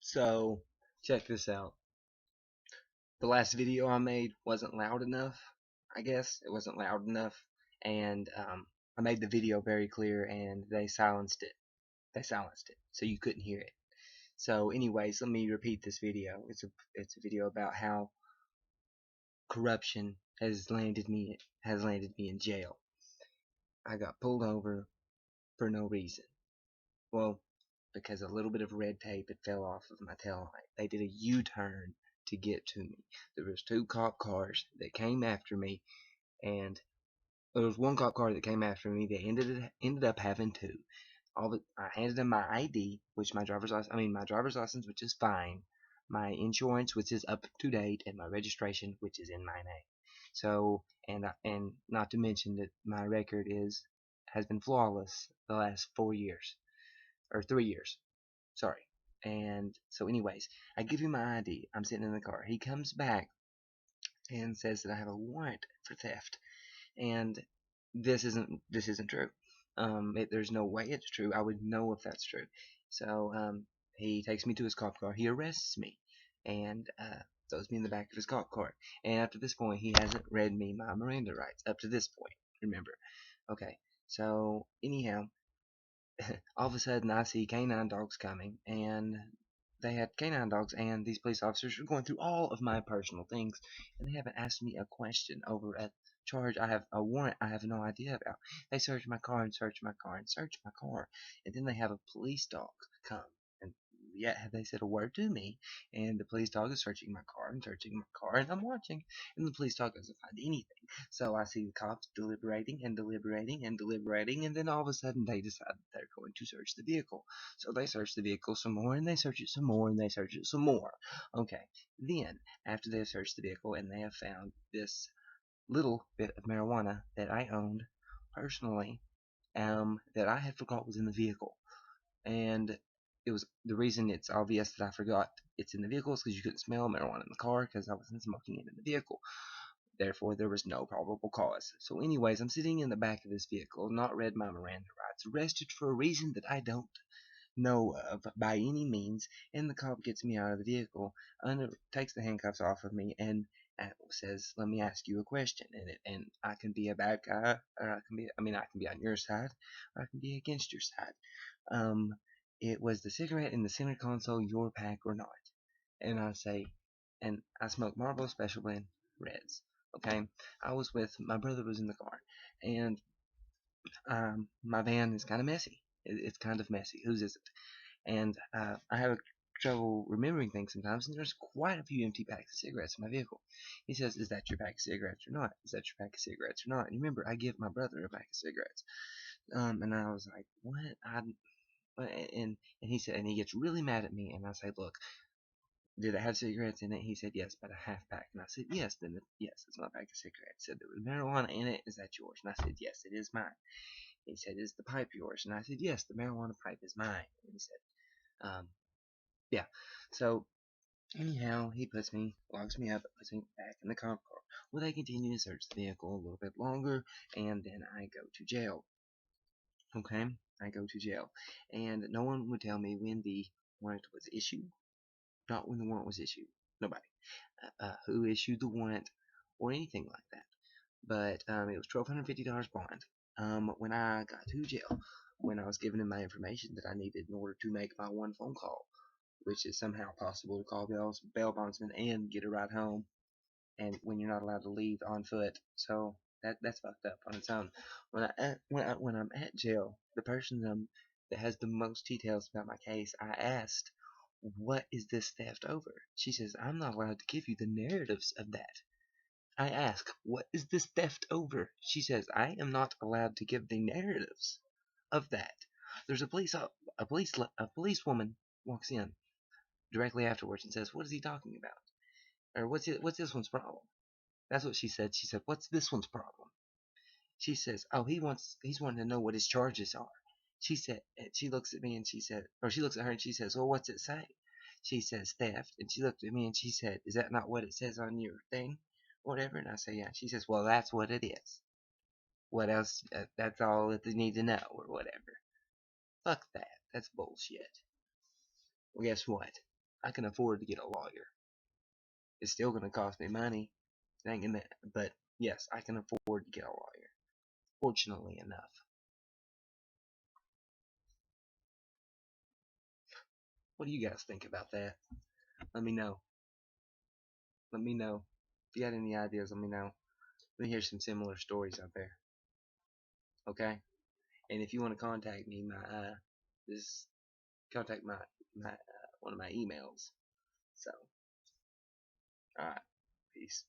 So, check this out. The last video I made wasn't loud enough, I guess. It wasn't loud enough, and I made the video very clear, and they silenced it. They silenced it, so you couldn't hear it. So, anyways, let me repeat this video. It's a video about how corruption has landed me in jail. I got pulled over for no reason. Well, because a little bit of red tape had fell off of my tail light. They did a U-turn to get to me. There was two cop cars that came after me, and there was one cop car that came after me that ended up having two. I handed them my ID, which my driver's license, which is fine, my insurance, which is up to date, and my registration, which is in my name. So, and not to mention that my record has been flawless the last 4 years or 3 years. Sorry. And so, anyways, I give him my ID. I'm sitting in the car. He comes back and says that I have a warrant for theft, and this isn't true. There's no way it's true. I would know if that's true. So he takes me to his cop car. He arrests me and throws me in the back of his cop car. And after this point, he hasn't read me my Miranda rights up to this point. Remember? Okay. So anyhow, all of a sudden I see canine dogs coming, and they had canine dogs, and these police officers are going through all of my personal things, and they haven't asked me a question over a charge I have a warrant I have no idea about. They search my car and search my car and search my car, and then they have a police dog come, and yet have they said a word to me, and the police dog is searching my car and searching my car, and I'm watching, and the police dog doesn't find anything. So I see the cops deliberating and deliberating and deliberating, and then all of a sudden they decide that they're going to search the vehicle. So they search the vehicle some more, and they search it some more, and they search it some more. Okay, then, after they have searched the vehicle and they have found this little bit of marijuana that I owned personally, that I had forgot was in the vehicle. And it was the reason it's obvious that I forgot it's in the vehicle is because you couldn't smell marijuana in the car because I wasn't smoking it in the vehicle. Therefore, there was no probable cause. So anyways, I'm sitting in the back of this vehicle, not read my Miranda rights, arrested for a reason that I don't know of by any means, and the cop gets me out of the vehicle, takes the handcuffs off of me, and says, "Let me ask you a question." And I can be a bad guy, or I can be on your side, or I can be against your side. Um, it was the cigarette in the center console your pack or not? And I say, and I smoke Marlboro Special Blend Reds. Okay, I was with my brother was in the car, and my van is kind of messy. It's kind of messy. Whose is it? And I have trouble remembering things sometimes, and there's quite a few empty packs of cigarettes in my vehicle. He says, "Is that your pack of cigarettes or not? Is that your pack of cigarettes or not?" And remember, I give my brother a pack of cigarettes. And I was like, "What?" And he said, and he gets really mad at me, and I say, "Look, did it have cigarettes in it?" He said, "Yes, about a half pack." And I said, "Yes, yes, it's my pack of cigarettes." He said, "There was marijuana in it. Is that yours?" And I said, "Yes, it is mine." He said, "Is the pipe yours?" And I said, "Yes, the marijuana pipe is mine." And he said, um, "Yeah." So anyhow, he locks me up, puts me back in the cop car. Well, they continue to search the vehicle a little bit longer, and then I go to jail. Okay, I go to jail, and no one would tell me when the warrant was issued. Not when the warrant was issued. Nobody. Who issued the warrant or anything like that. But it was $1,250 bond. When I got to jail, when I was giving him my information that I needed in order to make my one phone call, which is somehow possible to call bail bondsman and get a ride home, and when you're not allowed to leave on foot, so that's fucked up on its own. When I'm at jail, the person that has the most details about my case, I asked, "What is this theft over?" She says, "I'm not allowed to give you the narratives of that." I ask, "What is this theft over?" She says, "I am not allowed to give the narratives of that." There's a policewoman walks in directly afterwards and says, "What is he talking about?" Or what's this one's problem? That's what she said. She said, "What's this one's problem?" She says, "Oh, he's wanting to know what his charges are." She said, she looks at me and she said, or she looks at her and she says, "Well, what's it say?" She says, "Theft." And she looked at me and she said, "Is that not what it says on your thing? Whatever." And I say, "Yeah." She says, "Well, that's what it is. What else? That's all that they need to know, or whatever." Fuck that. That's bullshit. Well, guess what? I can afford to get a lawyer. It's still going to cost me money. It ain't gonna, but yes, I can afford to get a lawyer. Fortunately enough. What do you guys think about that? Let me know. Let me know. If you had any ideas, let me know. Let me hear some similar stories out there. Okay? And if you want to contact me, this contact my one of my emails. So, all right. Peace.